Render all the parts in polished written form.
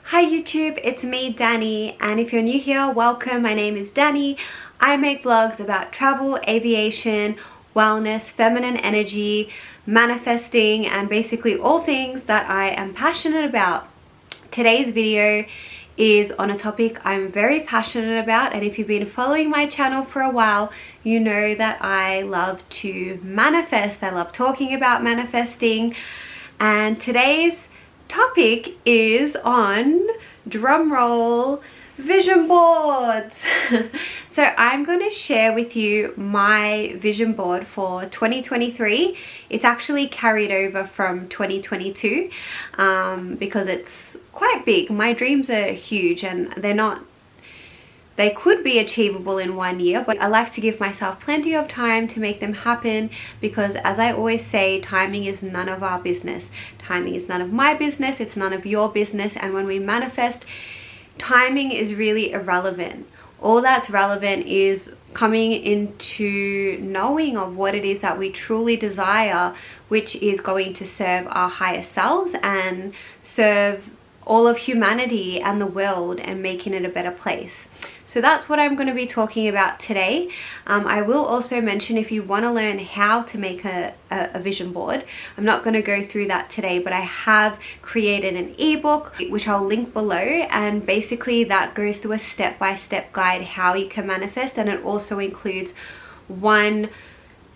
Hi YouTube, it's me Danny, and if you're new here, welcome. My name is Danny. I make vlogs about travel, aviation, wellness, feminine energy, manifesting, and basically all things that I am passionate about. Today's video is on a topic I'm very passionate about, and if you've been following my channel for a while, you know that I love to manifest. I love talking about manifesting, and today's topic is on, drumroll, vision boards. So I'm going to share with you my vision board for 2023. It's actually carried over from 2022 because it's quite big. My dreams are huge and they could be achievable in 1 year, but I like to give myself plenty of time to make them happen because, as I always say, timing is none of our business. Timing is none of my business, it's none of your business, and when we manifest, timing is really irrelevant. All that's relevant is coming into knowing of what it is that we truly desire, which is going to serve our higher selves and serve all of humanity and the world and making it a better place. So that's what I'm going to be talking about today. I will also mention, if you want to learn how to make a vision board, I'm not going to go through that today, but I have created an ebook which I'll link below, and basically that goes through a step-by-step guide how you can manifest, and it also includes one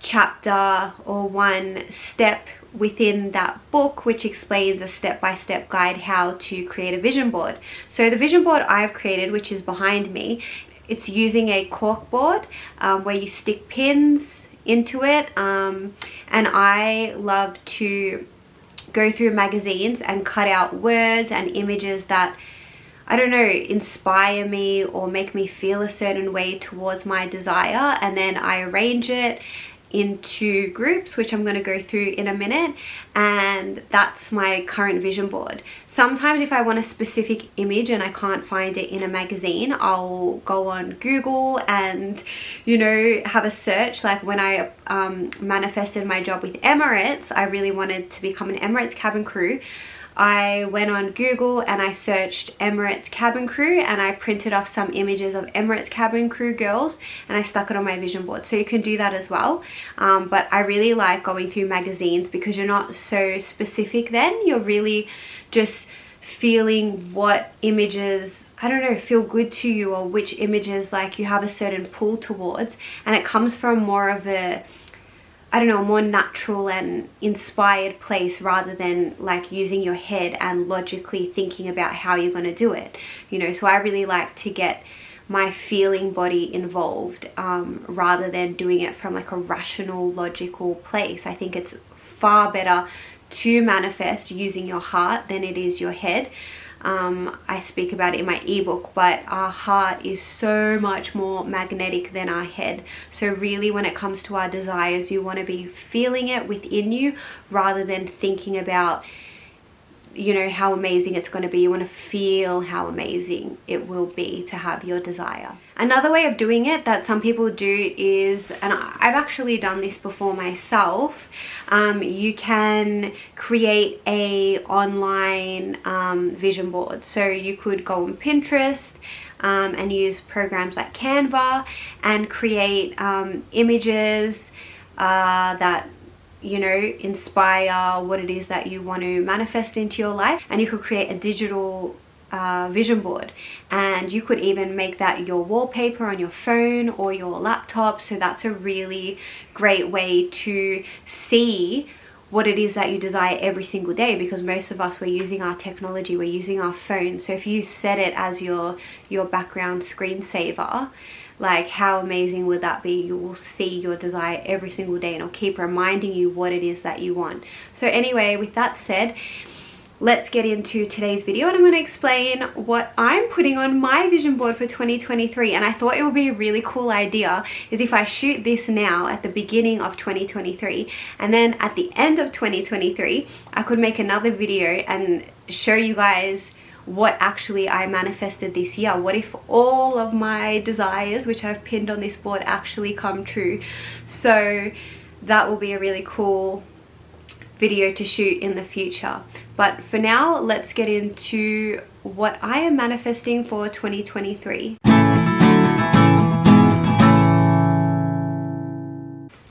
chapter or one step within that book which explains a step-by-step guide how to create a vision board. So the vision board I've created, which is behind me, it's using a cork board where you stick pins into it, and I love to go through magazines and cut out words and images that, I don't know, inspire me or make me feel a certain way towards my desire, and then I arrange it into groups, which I'm going to go through in a minute, and that's my current vision board. Sometimes if I want a specific image and I can't find it in a magazine, I'll go on Google and, you know, have a search. Like when I manifested my job with Emirates, I really wanted to become an Emirates cabin crew. I went on Google and I searched Emirates cabin crew, and I printed off some images of Emirates cabin crew girls and I stuck it on my vision board. So you can do that as well, but I really like going through magazines because you're not so specific then. You're really just feeling what images, I don't know, feel good to you, or which images like you have a certain pull towards, and it comes from more of a, I don't know, a more natural and inspired place rather than like using your head and logically thinking about how you're going to do it, you know. So I really like to get my feeling body involved rather than doing it from like a rational, logical place. I think it's far better to manifest using your heart than it is your head. I speak about it in my ebook, but our heart is so much more magnetic than our head. So really, when it comes to our desires, you want to be feeling it within you rather than thinking about, you know, how amazing it's going to be. You want to feel how amazing it will be to have your desire. Another way of doing it that some people do is, and I've actually done this before myself, you can create a online vision board. So you could go on Pinterest and use programs like Canva and create images that, you know, inspire what it is that you want to manifest into your life. And you could create a digital vision board, and you could even make that your wallpaper on your phone or your laptop. So that's a really great way to see what it is that you desire every single day, because most of us, we're using our technology, we're using our phone. So if you set it as your background screensaver, like how amazing would that be? You will see your desire every single day and it'll keep reminding you what it is that you want. So anyway, with that said, let's get into today's video, and I'm going to explain what I'm putting on my vision board for 2023. And I thought it would be a really cool idea is if I shoot this now at the beginning of 2023, and then at the end of 2023 I could make another video and show you guys what actually I manifested this year. What if all of my desires, which I've pinned on this board, actually come true? So that will be a really cool video to shoot in the future. But for now, let's get into what I am manifesting for 2023.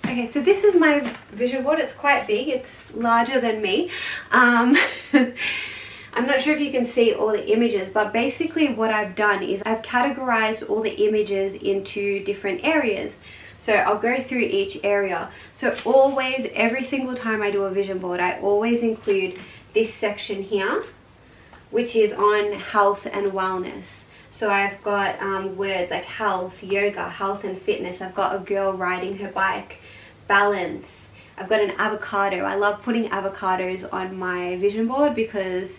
Okay, so this is my vision board. It's quite big. It's larger than me. I'm not sure if you can see all the images, but basically what I've done is I've categorized all the images into different areas. So I'll go through each area. So always, every single time I do a vision board, I always include this section here, which is on health and wellness. So I've got words like health, yoga, health and fitness. I've got a girl riding her bike, balance. I've got an avocado. I love putting avocados on my vision board because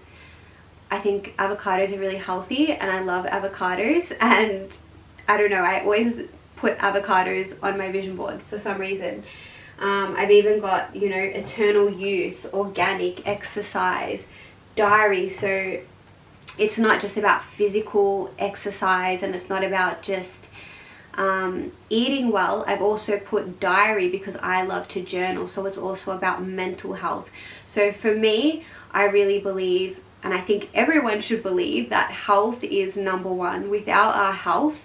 I think avocados are really healthy and I love avocados, and I don't know, I always put avocados on my vision board for some reason. I've even got, you know, eternal youth, organic, exercise, diary. So it's not just about physical exercise and it's not about just eating well. I've also put diary because I love to journal, so it's also about mental health. So for me, I really believe, and I think everyone should believe, that health is number one. Without our health,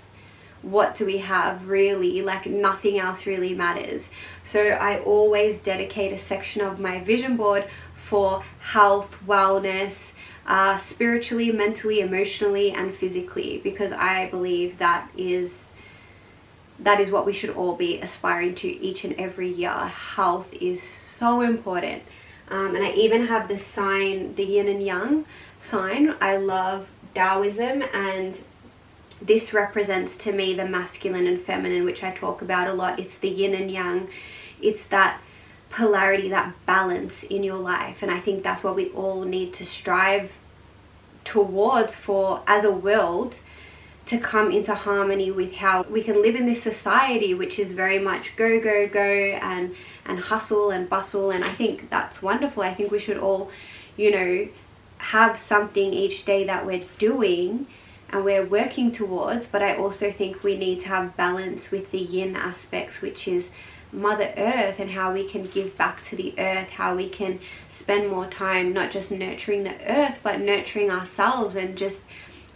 what do we have really? Like, nothing else really matters. So I always dedicate a section of my vision board for health, wellness, spiritually, mentally, emotionally, and physically, because I believe that is what we should all be aspiring to each and every year. Health is so important. And I even have the sign, the yin and yang sign. I love Taoism, and this represents to me the masculine and feminine, which I talk about a lot. It's the yin and yang. It's that polarity, that balance in your life. And I think that's what we all need to strive towards for as a world, to come into harmony with how we can live in this society, which is very much go, go, go, and hustle and bustle. And I think that's wonderful. I think we should all, you know, have something each day that we're doing and we're working towards. But I also think we need to have balance with the yin aspects, which is Mother Earth, and how we can give back to the earth, how we can spend more time not just nurturing the earth but nurturing ourselves and just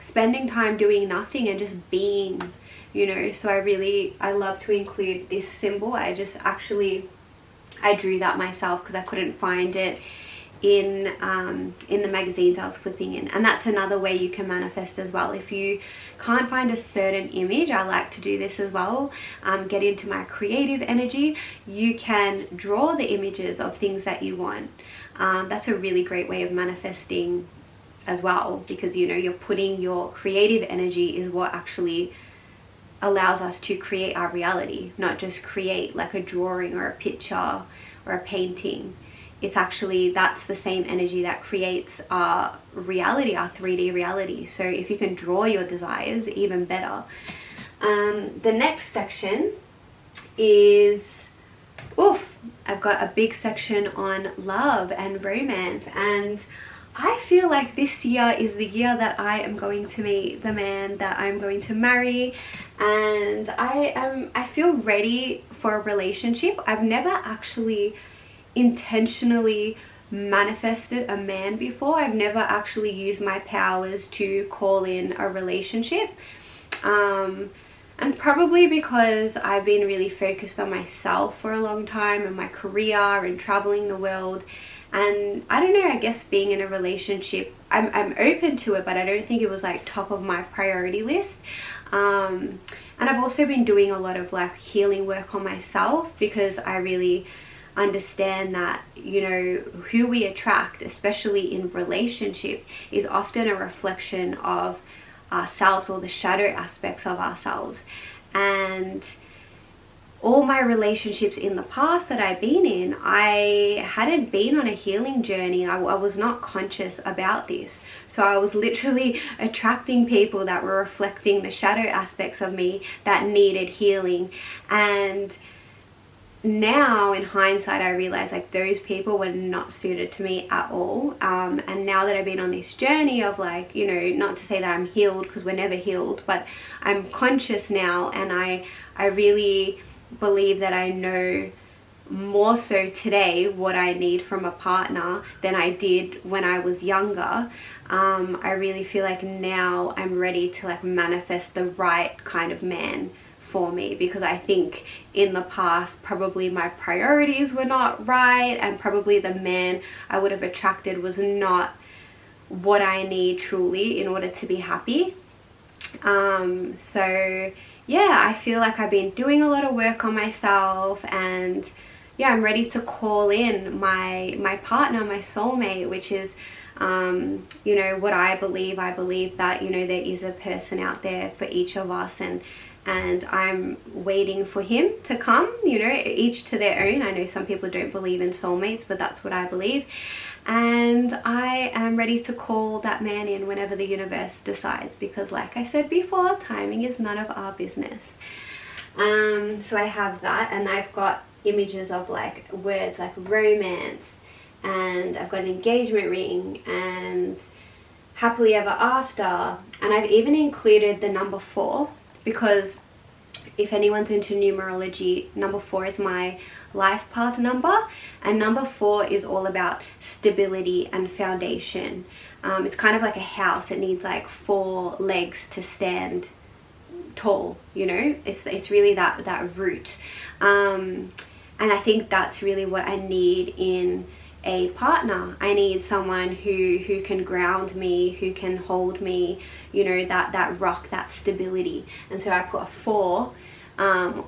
spending time doing nothing and just being, you know. So I love to include this symbol. I drew that myself because I couldn't find it in the magazines I was flipping in. And that's another way you can manifest as well. If you can't find a certain image, I like to do this as well, get into my creative energy. You can draw the images of things that you want. That's a really great way of manifesting as well, because, you know, you're putting your creative energy is what actually allows us to create our reality, not just create like a drawing or a picture or a painting. It's actually, that's the same energy that creates our reality, our 3D reality. So if you can draw your desires, even better. The next section is, I've got a big section on love and romance, and I feel like this year is the year that I am going to meet the man that I'm going to marry, and I feel ready for a relationship. I've never actually intentionally manifested a man before. I've never actually used my powers to call in a relationship, and probably because I've been really focused on myself for a long time and my career and traveling the world. And I don't know, I guess being in a relationship, I'm open to it, but I don't think it was like top of my priority list. And I've also been doing a lot of like healing work on myself, because I really understand that, you know, who we attract, especially in relationship, is often a reflection of ourselves, or the shadow aspects of ourselves. And all my relationships in the past that I've been in, I hadn't been on a healing journey. I was not conscious about this. So I was literally attracting people that were reflecting the shadow aspects of me that needed healing. And now in hindsight, I realize like those people were not suited to me at all. And now that I've been on this journey of like, you know, not to say that I'm healed, because we're never healed, but I'm conscious now, and I really believe that I know more so today what I need from a partner than I did when I was younger. I really feel like now I'm ready to like manifest the right kind of man for me, because I think in the past probably my priorities were not right, and probably the man I would have attracted was not what I need truly in order to be happy. So yeah, I feel like I've been doing a lot of work on myself, and yeah, I'm ready to call in my partner, my soulmate, which is you know, what I believe that, you know, there is a person out there for each of us, and I'm waiting for him to come, you know, each to their own. I know some people don't believe in soulmates, but that's what I believe. And I am ready to call that man in whenever the universe decides, because like I said before, timing is none of our business. So I have that, and I've got images of like words like romance, and I've got an engagement ring and happily ever after, and I've even included the number 4, because if anyone's into numerology, number 4 is my life path number, and number 4 is all about stability and foundation. It's kind of like a house. It needs like 4 legs to stand tall, you know. It's really that root, and I think that's really what I need in a partner. I need someone who can ground me, who can hold me, you know, that rock, that stability. And so I put a 4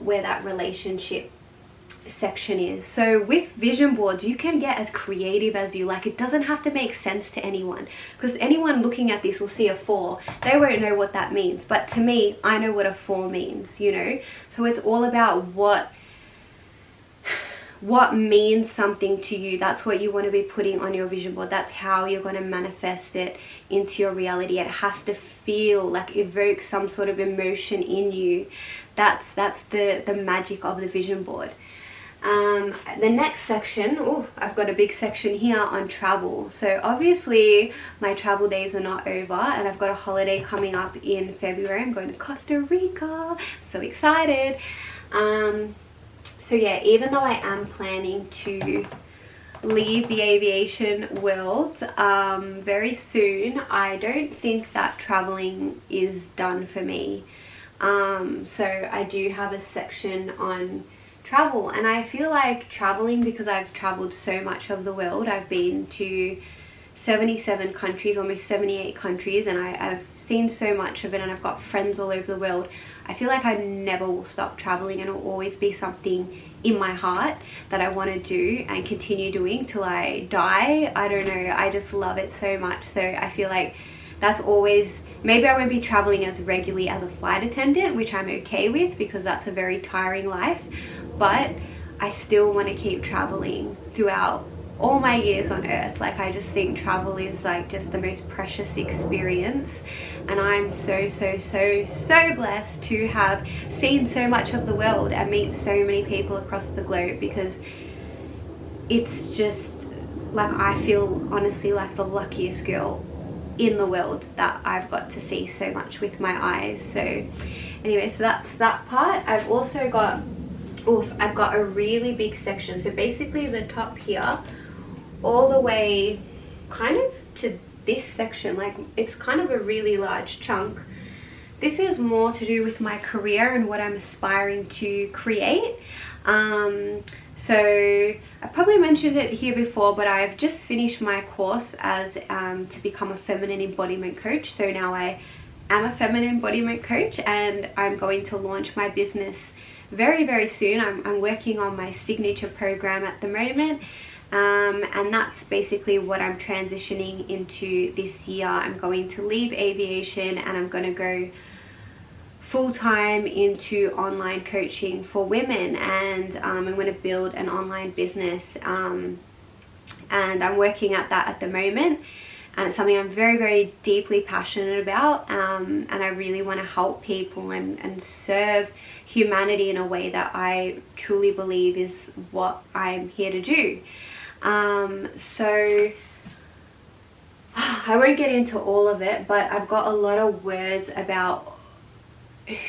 where that relationship section is. So with vision boards, you can get as creative as you like. It doesn't have to make sense to anyone, because anyone looking at this will see a 4. They won't know what that means, but to me, I know what a 4 means, you know. So it's all about what means something to you. That's what you want to be putting on your vision board. That's how you're going to manifest it into your reality. It has to feel like, evoke some sort of emotion in you. That's the magic of the vision board. The next section, I've got a big section here on travel. So obviously my travel days are not over, and I've got a holiday coming up in February. I'm going to Costa Rica. I'm so excited. So yeah, even though I am planning to leave the aviation world very soon, I don't think that traveling is done for me. So I do have a section on travel, and I feel like traveling, because I've traveled so much of the world. I've been to 77 countries, almost 78 countries, and I've seen so much of it, and I've got friends all over the world. I feel like I never will stop traveling, and it will always be something in my heart that I want to do and continue doing till I die. I don't know, I just love it so much. So I feel like that's always, maybe I won't be traveling as regularly as a flight attendant, which I'm okay with, because that's a very tiring life, but I still want to keep traveling throughout all my years on earth. Like, I just think travel is like just the most precious experience, and I'm so blessed to have seen so much of the world and meet so many people across the globe, because it's just like, I feel honestly like the luckiest girl in the world that I've got to see so much with my eyes. So anyway, so that's that part. I've also got I've got a really big section, so basically the top here all the way kind of to this section, like it's kind of a really large chunk. This is more to do with my career and what I'm aspiring to create. So I probably mentioned it here before, but I've just finished my course as to become a feminine embodiment coach. So now I am a feminine embodiment coach, and I'm going to launch my business very soon. I'm working on my signature program at the moment. And that's basically what I'm transitioning into this year. I'm going to leave aviation, and I'm going to go full-time into online coaching for women, and I'm going to build an online business, and I'm working at that at the moment, and it's something I'm very deeply passionate about, and I really want to help people and serve humanity in a way that I truly believe is what I'm here to do. So I won't get into all of it, but I've got a lot of words about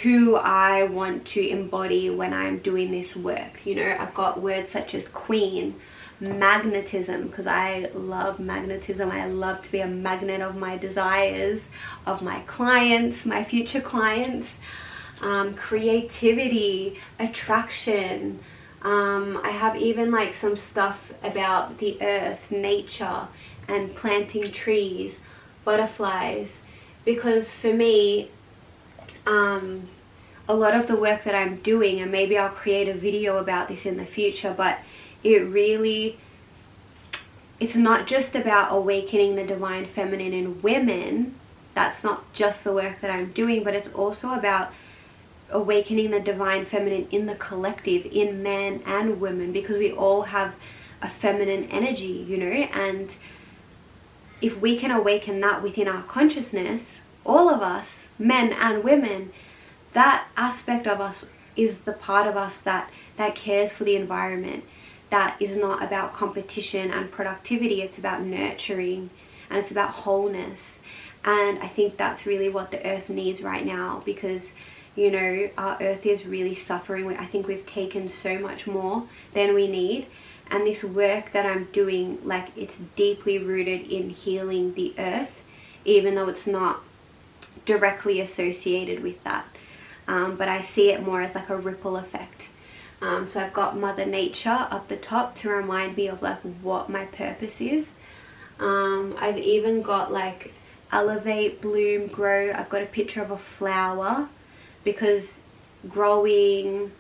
who I want to embody when I'm doing this work. You know, I've got words such as queen, magnetism, because I love magnetism. I love to be a magnet of my desires, of my clients, my future clients. Creativity, attraction. I have even like some stuff about the earth, nature, and planting trees, butterflies, because for me, a lot of the work that I'm doing, and maybe I'll create a video about this in the future, but it's not just about awakening the divine feminine in women. That's not just the work that I'm doing, but it's also about awakening the divine feminine in the collective, in men and women, because we all have a feminine energy, you know, and if we can awaken that within our consciousness, all of us, men and women, that aspect of us is the part of us that cares for the environment, that is not about competition and productivity. It's about nurturing, and it's about wholeness. And I think that's really what the earth needs right now, because, you know, our earth is really suffering. I think we've taken so much more than we need, and this work that I'm doing, like, it's deeply rooted in healing the earth, even though it's not directly associated with that. But I see it more as like a ripple effect. So I've got Mother Nature up the top to remind me of like what my purpose is. I've even got like elevate, bloom, grow. I've got a picture of a flower, because growing,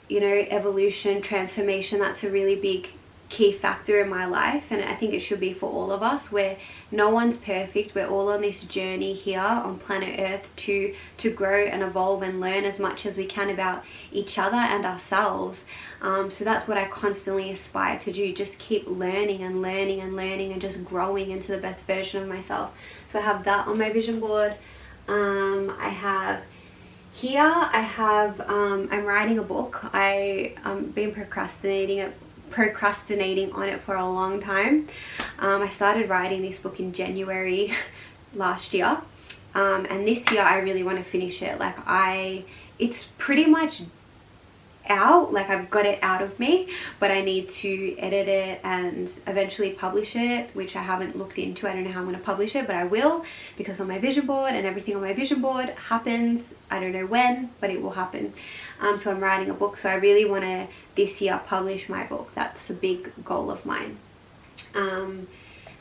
you know, evolution, transformation, that's a really big key factor in my life, and I think it should be for all of us, where no one's perfect. We're all on this journey here on planet Earth to grow and evolve and learn as much as we can about each other and ourselves. So that's what I constantly aspire to do, just keep learning and learning and learning and just growing into the best version of myself. So I have that on my vision board. I'm writing a book. I've been procrastinating on it for a long time. I started writing this book in January last year, and this year I really want to finish it. Like, it's pretty much out, like I've got it out of me, but I need to edit it and eventually publish it, which I haven't looked into. I don't know how I'm going to publish it, but I will, because on my vision board, and everything on my vision board happens. I don't know when, but it will happen. So I'm writing a book, so I really want to this year publish my book. That's a big goal of mine. And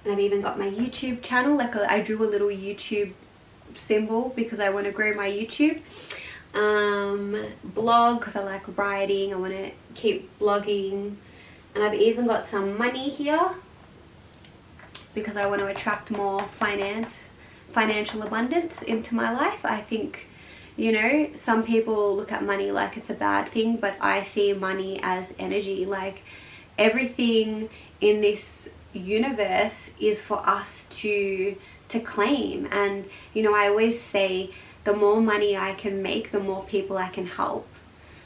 I've even got my YouTube channel. Like, I drew a little YouTube symbol because I want to grow my YouTube. Blog, because I like writing. I want to keep blogging. And I've even got some money here because I want to attract more financial abundance into my life. I think, you know, some people look at money like it's a bad thing, but I see money as energy. Like, everything in this universe is for us to claim. And, you know, I always say, the more money I can make, the more people I can help.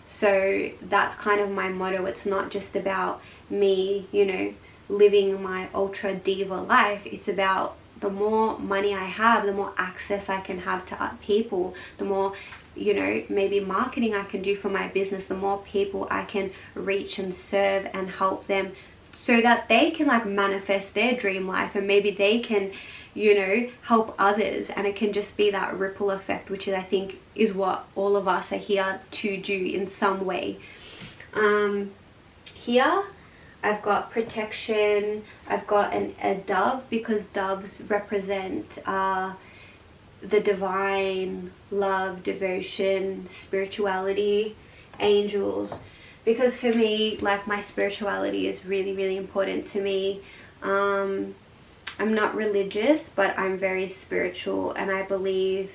So that's kind of my motto. It's not just about me, you know, living my ultra diva life. It's about the more money I have, the more access I can have to people, the more, you know, maybe marketing I can do for my business, the more people I can reach and serve and help them, so that they can like manifest their dream life, and maybe they can, you know, help others. And it can just be that ripple effect, which is, I think, is what all of us are here to do in some way. Here I've got protection. I've got a dove, because doves represent the divine, love, devotion, spirituality, angels. Because for me, like, my spirituality is really, really important to me. I'm not religious, but I'm very spiritual, and I believe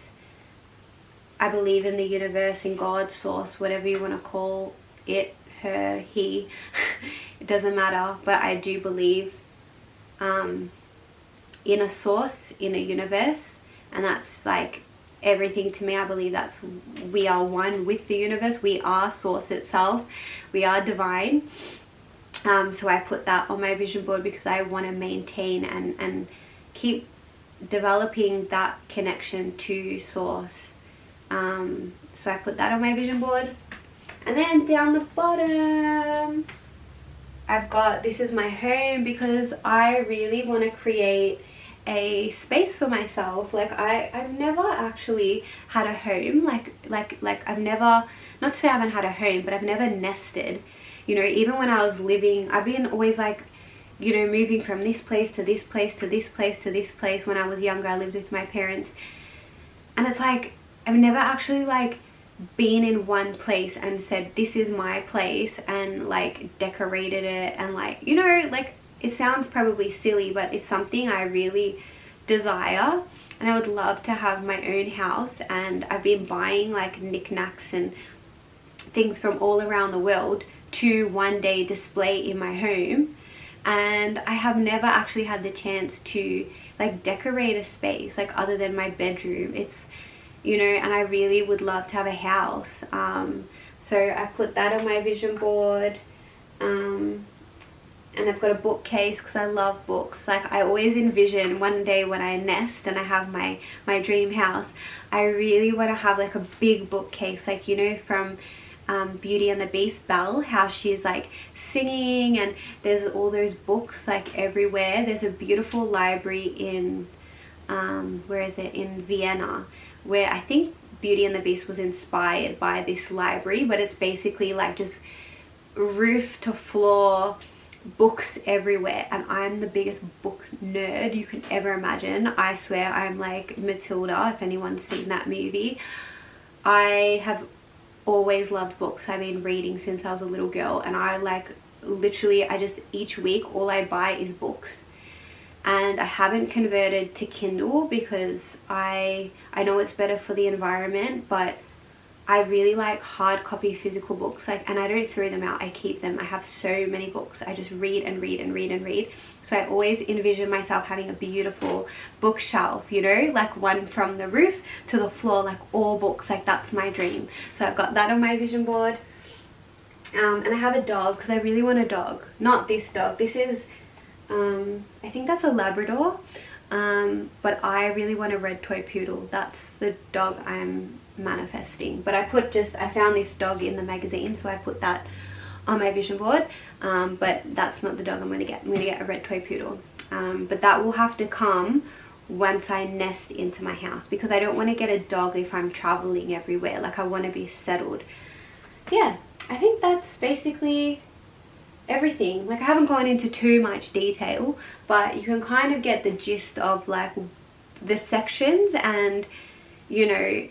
in the universe, in God, source, whatever you want to call it, her, he. It doesn't matter, but I do believe in a source, in a universe, and that's like everything to me. I believe we are one with the universe. We are source itself. We are divine. So I put that on my vision board because I want to maintain and keep developing that connection to source, So I put that on my vision board. And then down the bottom, I've got, this is my home, because I really want to create a space for myself. Like I've never actually had a home, like I've never, not to say I haven't had a home, but I've never nested. You know, even when I was living, I've been always like, you know, moving from this place to this place to this place to this place. When I was younger, I lived with my parents, and it's like I've never actually like been in one place and said this is my place and like decorated it, and like, you know, like it sounds probably silly, but it's something I really desire, and I would love to have my own house. And I've been buying like knickknacks and things from all around the world to one day display in my home, and I have never actually had the chance to like decorate a space like other than my bedroom. It's, you know, and I really would love to have a house. So I put that on my vision board. And I've got a bookcase because I love books. Like I always envision one day when I nest and I have my dream house, I really want to have like a big bookcase, like, you know, from Beauty and the Beast, Belle, how she's like singing and there's all those books like everywhere. There's a beautiful library in where is it, in Vienna, where I think Beauty and the Beast was inspired by this library, but it's basically like just roof to floor books everywhere, and I'm the biggest book nerd you can ever imagine. I swear I'm like Matilda, if anyone's seen that movie. I have always loved books. I've been reading since I was a little girl, and I like literally, I just, each week all I buy is books. And I haven't converted to Kindle because I know it's better for the environment, but I really like hard copy physical books, like, and I don't throw them out, I keep them. I have so many books. I just read and read and read and read. So I always envision myself having a beautiful bookshelf, you know, like one from the roof to the floor, like all books. Like that's my dream. So I've got that on my vision board. And I have a dog because I really want a dog. Not this dog. This is I think that's a Labrador, but I really want a red toy poodle. That's the dog I'm manifesting. But I found this dog in the magazine, so I put that on my vision board, but that's not the dog I'm going to get. I'm going to get a red toy poodle, but that will have to come once I nest into my house, because I don't want to get a dog if I'm traveling everywhere. Like I want to be settled. Yeah, I think that's basically everything. Like I haven't gone into too much detail, but you can kind of get the gist of like the sections. And you know,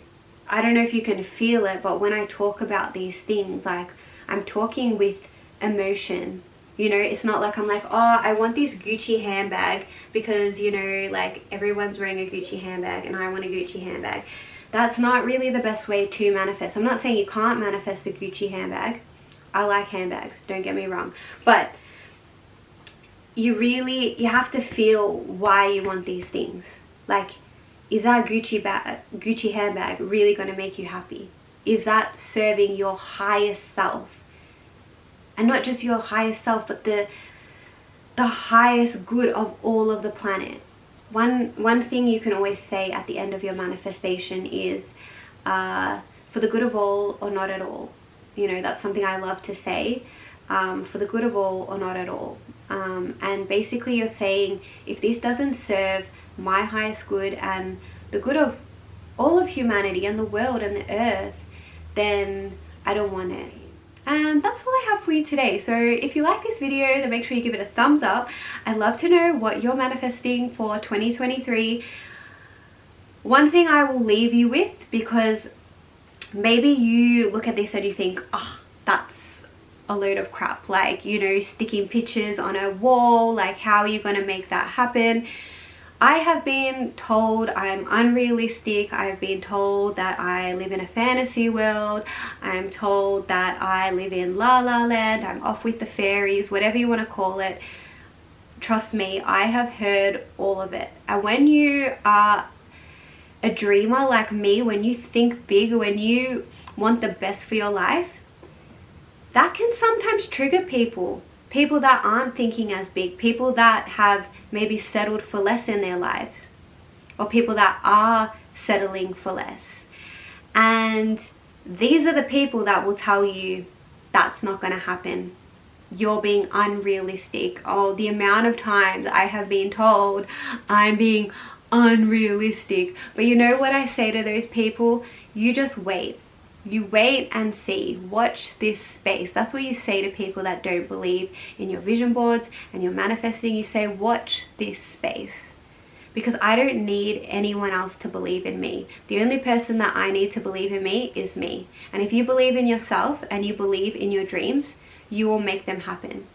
I don't know if you can feel it, but when I talk about these things, like I'm talking with emotion. You know, it's not like I'm like, oh, I want this Gucci handbag because, you know, like everyone's wearing a Gucci handbag and I want a Gucci handbag. That's not really the best way to manifest. I'm not saying you can't manifest a Gucci handbag. I like handbags, don't get me wrong, but you have to feel why you want these things. Like, is that Gucci handbag really going to make you happy? Is that serving your highest self? And not just your highest self, but the highest good of all of the planet. One thing you can always say at the end of your manifestation is for the good of all or not at all. You know, that's something I love to say, for the good of all or not at all. And basically you're saying, if this doesn't serve my highest good and the good of all of humanity and the world and the earth, then I don't want it. And that's all I have for you today. So if you like this video, then make sure you give it a thumbs up. I'd love to know what you're manifesting for 2023. One thing I will leave you with, because maybe you look at this and you think, oh, that's a load of crap. Like, you know, sticking pictures on a wall, like how are you going to make that happen? I have been told I'm unrealistic. I've been told that I live in a fantasy world. I'm told that I live in La La Land. I'm off with the fairies, whatever you want to call it. Trust me, I have heard all of it. And when you are a dreamer like me, when you think big, when you want the best for your life, that can sometimes trigger people that aren't thinking as big, people that have maybe settled for less in their lives, or people that are settling for less. And these are the people that will tell you that's not going to happen. You're being unrealistic. Oh, the amount of times I have been told I'm being unrealistic. But you know what I say to those people? You just wait. You wait and see. Watch this space. That's what you say to people that don't believe in your vision boards and you're manifesting. You say, watch this space. Because I don't need anyone else to believe in me. The only person that I need to believe in me is me. And if you believe in yourself and you believe in your dreams, you will make them happen.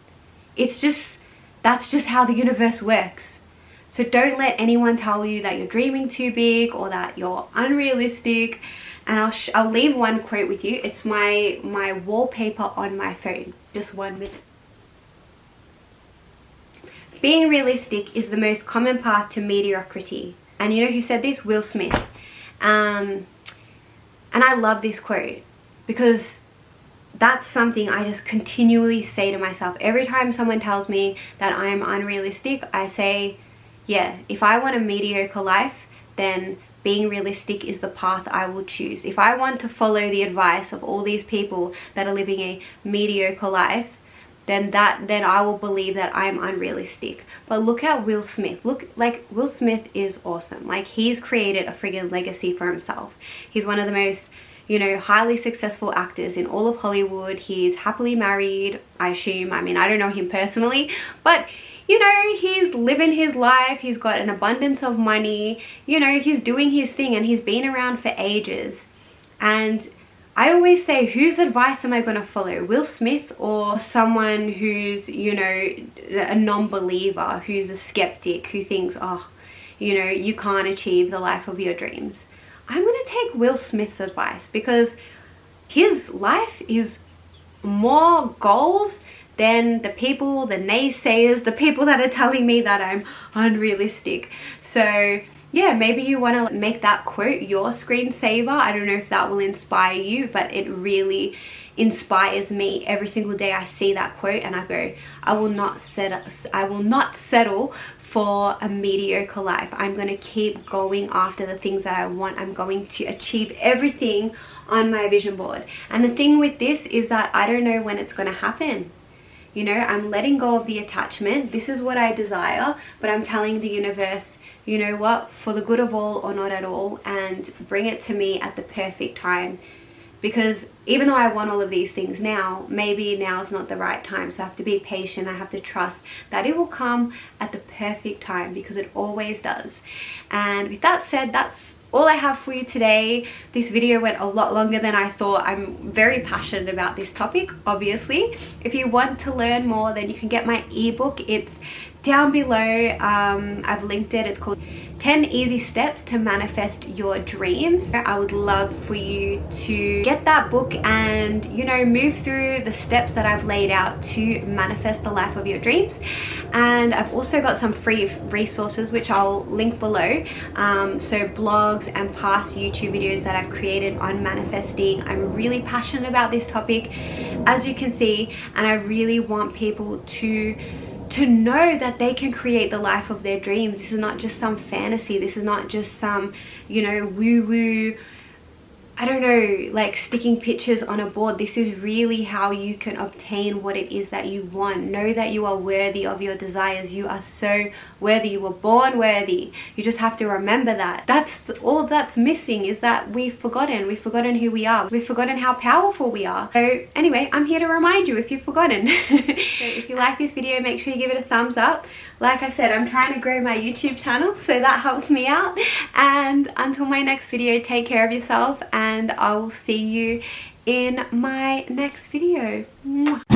That's just how the universe works. So don't let anyone tell you that you're dreaming too big or that you're unrealistic. And I'll leave one quote with you. It's my wallpaper on my phone. Just 1 minute. Being realistic is the most common path to mediocrity. And you know who said this? Will Smith. And I love this quote because that's something I just continually say to myself. Every time someone tells me that I'm unrealistic, I say, yeah, if I want a mediocre life, then being realistic is the path I will choose. If I want to follow the advice of all these people that are living a mediocre life, then I will believe that I'm unrealistic. But look at Will Smith. Will Smith is awesome. Like, he's created a friggin' legacy for himself. He's one of the most, you know, highly successful actors in all of Hollywood. He's happily married, I assume. I mean, I don't know him personally, but you know, he's living his life. He's got an abundance of money. You know, he's doing his thing and he's been around for ages. And I always say, whose advice am I going to follow? Will Smith or someone who's, you know, a non-believer, who's a skeptic, who thinks, oh, you know, you can't achieve the life of your dreams? I'm going to take Will Smith's advice because his life is more goals than the people, the naysayers, the people that are telling me that I'm unrealistic. So yeah, maybe you want to make that quote your screensaver. I don't know if that will inspire you, but it really inspires me. Every single day I see that quote and I go, I will not settle for a mediocre life. I'm going to keep going after the things that I want. I'm going to achieve everything on my vision board. And the thing with this is that I don't know when it's going to happen. You know, I'm letting go of the attachment. This is what I desire, but I'm telling the universe, you know what, for the good of all or not at all, and bring it to me at the perfect time. Because even though I want all of these things now, maybe now is not the right time. So I have to be patient. I have to trust that it will come at the perfect time, because it always does. And with that said, that's all I have for you today. This video went a lot longer than I thought. I'm very passionate about this topic, obviously. If you want to learn more, then you can get my ebook. It's down below. I've linked it. It's called 10 Easy Steps to Manifest Your Dreams. I would love for you to get that book and, you know, move through the steps that I've laid out to manifest the life of your dreams. And I've also got some free resources which I'll link below. So blogs and past YouTube videos that I've created on manifesting. I'm really passionate about this topic, as you can see, and I really want people to know that they can create the life of their dreams. This is not just some fantasy. This is not just some, you know, woo-woo, I don't know, like sticking pictures on a board. This is really how you can obtain what it is that you want. Know that you are worthy of your desires. You are so worthy. You were born worthy. You just have to remember that. That's all that's missing, is that we've forgotten who we are. We've forgotten how powerful we are. So anyway, I'm here to remind you if you've forgotten. So if you like this video, make sure you give it a thumbs up. Like I said, I'm trying to grow my YouTube channel, so that helps me out. And until my next video, take care of yourself, and I will see you in my next video. Mwah.